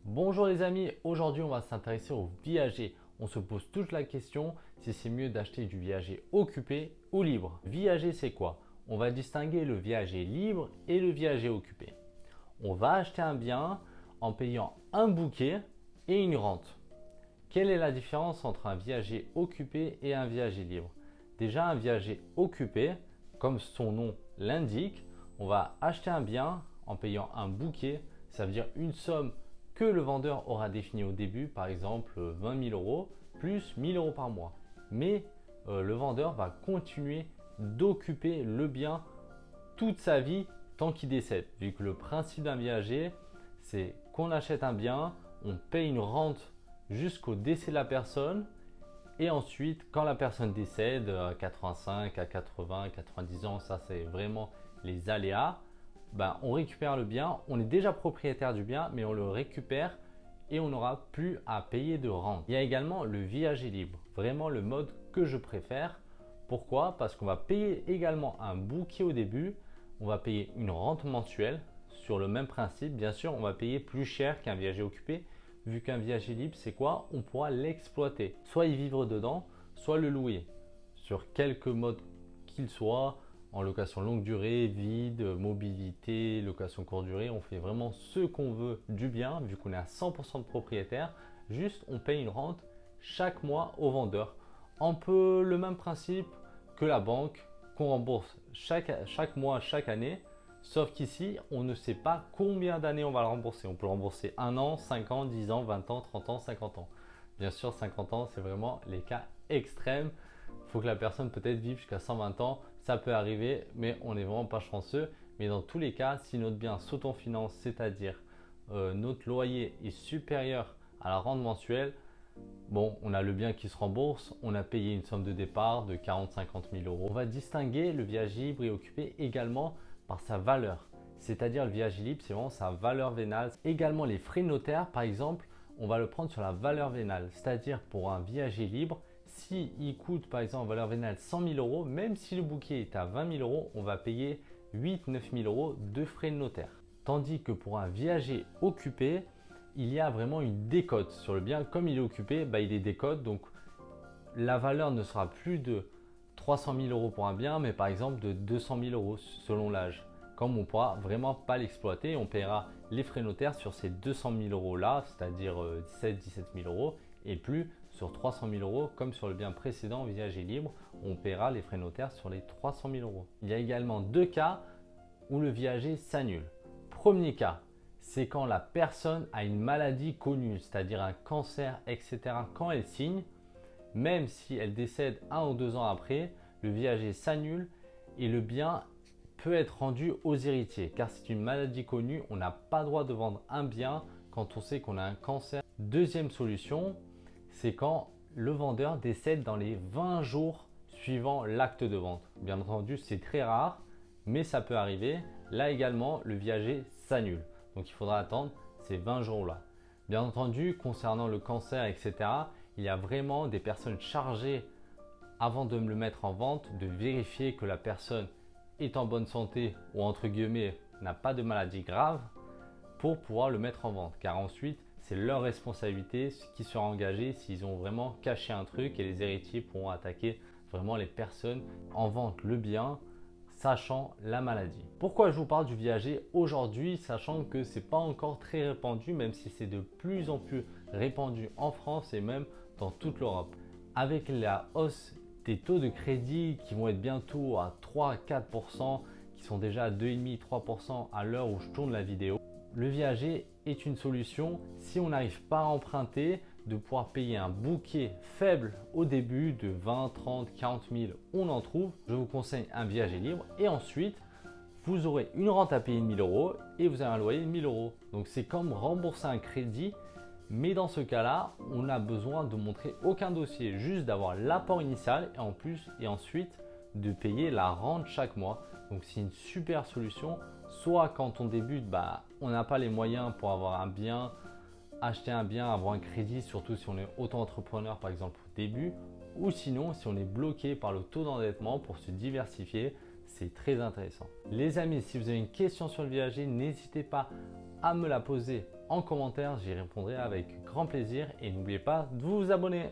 Bonjour les amis, aujourd'hui on va s'intéresser au viager. On se pose toute la question si c'est mieux d'acheter du viager occupé ou libre. Viager c'est quoi? On va distinguer le viager libre et le viager occupé. On va acheter un bien en payant un bouquet et une rente. Quelle est la différence entre un viager occupé et un viager libre? Déjà un viager occupé, comme son nom l'indique, on va acheter un bien en payant un bouquet, ça veut dire une somme que le vendeur aura défini au début, par exemple 20 000 euros plus 1 000 euros par mois. Mais le vendeur va continuer d'occuper le bien toute sa vie tant qu'il décède. Vu que le principe d'un viager, c'est qu'on achète un bien, on paye une rente jusqu'au décès de la personne et ensuite quand la personne décède à 85, à 80, 90 ans, ça c'est vraiment les aléas, on récupère le bien, on est déjà propriétaire du bien, mais on le récupère et on n'aura plus à payer de rente. Il y a également le viager libre, vraiment le mode que je préfère. Pourquoi? Parce qu'on va payer également un bouquet au début, on va payer une rente mensuelle sur le même principe. Bien sûr, on va payer plus cher qu'un viager occupé, vu qu'un viager libre, c'est quoi? On pourra l'exploiter, soit y vivre dedans, soit le louer, sur quelque mode qu'il soit, en location longue durée, vide, mobilité, location courte durée. On fait vraiment ce qu'on veut du bien, vu qu'on est à 100% de propriétaire. Juste, on paye une rente chaque mois au vendeur. Un peu le même principe que la banque, qu'on rembourse chaque mois, chaque année. Sauf qu'ici, on ne sait pas combien d'années on va le rembourser. On peut le rembourser 1 an, 5 ans, 10 ans, 20 ans, 30 ans, 50 ans. Bien sûr, 50 ans, c'est vraiment les cas extrêmes. Il faut que la personne peut-être vive jusqu'à 120 ans. Ça peut arriver, mais on n'est vraiment pas chanceux. Mais dans tous les cas, si notre bien s'autofinance, c'est-à-dire notre loyer est supérieur à la rente mensuelle, bon, on a le bien qui se rembourse, on a payé une somme de départ de 40-50 000 euros. On va distinguer le viager libre et occupé également par sa valeur. C'est-à-dire le viager libre, c'est vraiment sa valeur vénale. Également les frais de notaire, par exemple, on va le prendre sur la valeur vénale. C'est-à-dire pour un viager libre, s'il coûte par exemple en valeur vénale 100 000 euros, même si le bouquet est à 20 000 euros, on va payer 8-9 000 euros de frais de notaire. Tandis que pour un viager occupé, il y a vraiment une décote sur le bien. Comme il est occupé, il est décote. Donc la valeur ne sera plus de 300 000 euros pour un bien, mais par exemple de 200 000 euros selon l'âge. Comme on ne pourra vraiment pas l'exploiter, on paiera les frais notaires sur ces 200 000 euros là, c'est-à-dire 17 000 euros, et plus sur 300 000 euros, comme sur le bien précédent viager libre, on paiera les frais notaires sur les 300 000 euros. Il y a également deux cas où le viager s'annule. Premier cas, c'est quand la personne a une maladie connue, c'est-à-dire un cancer, etc. Quand elle signe, même si elle décède 1 ou 2 ans après, le viager s'annule et le bien peut être rendu aux héritiers. Car c'est une maladie connue, on n'a pas le droit de vendre un bien quand on sait qu'on a un cancer. Deuxième solution, c'est quand le vendeur décède dans les 20 jours suivant l'acte de vente. Bien entendu, c'est très rare, mais ça peut arriver. Là également, le viager s'annule. Donc il faudra attendre ces 20 jours-là. Bien entendu, concernant le cancer, etc., il y a vraiment des personnes chargées avant de me le mettre en vente, de vérifier que la personne est en bonne santé ou entre guillemets n'a pas de maladie grave pour pouvoir le mettre en vente. Car ensuite, c'est leur responsabilité qui sera engagée s'ils ont vraiment caché un truc et les héritiers pourront attaquer vraiment les personnes en vente le bien sachant la maladie. Pourquoi je vous parle du viager aujourd'hui, sachant que ce n'est pas encore très répandu, même si c'est de plus en plus répandu en France et même dans toute l'Europe. Avec la hausse des taux de crédit qui vont être bientôt à 3-4%, qui sont déjà à 2,5-3% à l'heure où je tourne la vidéo, le viager est une solution si on n'arrive pas à emprunter, de pouvoir payer un bouquet faible au début de 20, 30, 40 000, on en trouve. Je vous conseille un viager libre et ensuite vous aurez une rente à payer de 1 000 euros et vous avez un loyer de 1 000 euros. Donc c'est comme rembourser un crédit, mais dans ce cas-là, on n'a besoin de montrer aucun dossier, juste d'avoir l'apport initial et ensuite de payer la rente chaque mois. Donc c'est une super solution. Soit quand on débute, on n'a pas les moyens pour avoir un bien, acheter un bien, avoir un crédit, surtout si on est auto-entrepreneur par exemple au début, ou sinon si on est bloqué par le taux d'endettement pour se diversifier, c'est très intéressant. Les amis, si vous avez une question sur le viager, n'hésitez pas à me la poser en commentaire, j'y répondrai avec grand plaisir et n'oubliez pas de vous abonner.